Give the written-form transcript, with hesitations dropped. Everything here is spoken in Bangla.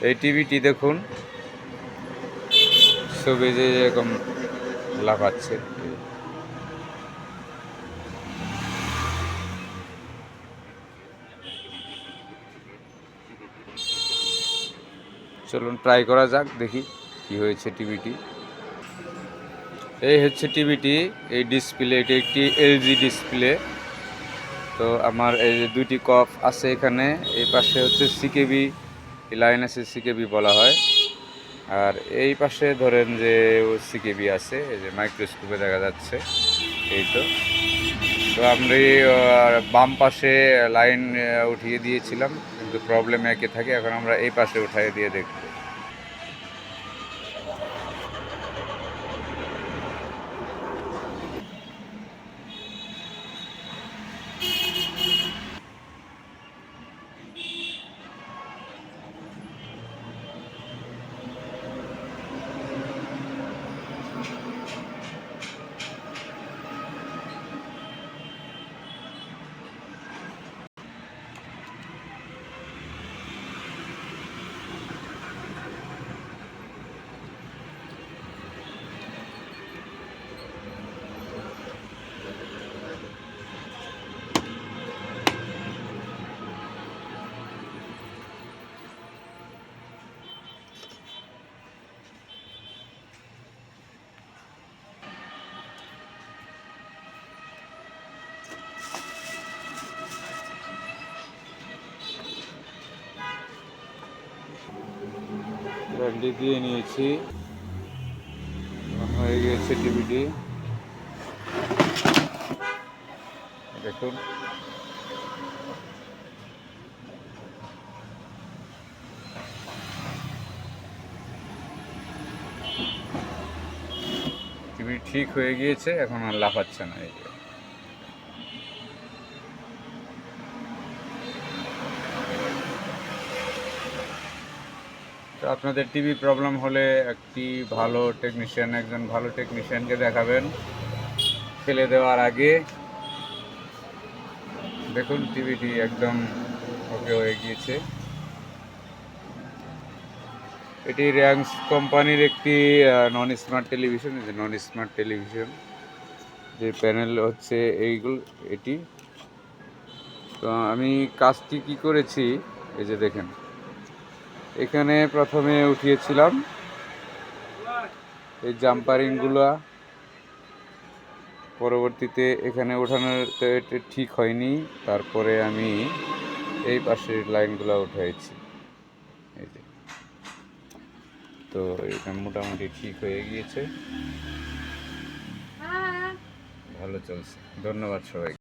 এই টিভিটি দেখুন, ছবি যে এরকম লাফাচ্ছে। চলুন ট্রাই করা যাক, দেখি কি হয়েছে টিভিটি। এই হচ্ছে টিভিটি, এই ডিসপ্লে, এটি একটি এলজি ডিসপ্লে। তো আমার এই যে দুইটি কফ আছে এখানে, এই পাশে হচ্ছে সিকেবি লাইন আছে, সিকেবি বলা হয়। আর এই পাশে ধরেন যে সিকেবি আছে, এই যে মাইক্রোস্কোপে দেখা যাচ্ছে। এই তো আমরা বাম পাশে লাইন উঠিয়ে দিয়েছিলাম, কিন্তু প্রবলেম একই থাকে। এখন আমরা এই পাশে উঠাই দিয়ে দেখব। ব্যান্ডি দিয়ে নিয়েছি, হয়ে গেছে টিভিটি। দেখুন, টিভি ঠিক হয়ে গিয়েছে, এখন আর লাফাচ্ছে না। এই যে তো আপনাদের টিভি প্রবলেম হলে একজন ভালো টেকনিশিয়ানকে দেখাবেন ফেলে দেওয়ার আগে। দেখুন টিভিটি একদম ওকে হয়ে গিয়েছে। এটি র্যাংস কোম্পানির একটি নন স্মার্ট টেলিভিশন। এই যে নন স্মার্ট টেলিভিশন, যে প্যানেল হচ্ছে এইগুলো, এটি। তো আমি কাজটি কি করেছি, এই যে দেখেন, এখানে প্রথমে উঠিয়েছিলাম এই জাম্পারিংগুলো, পরবর্তীতে এখানে ওঠানোর তো এটা ঠিক হয়নি, তারপরে আমি এই পাশের লাইনগুলো উঠাইছি। এই যে, তো এটা মোটামুটি ঠিক হয়ে গিয়েছে, ভালো চলছে। ধন্যবাদ সবাই।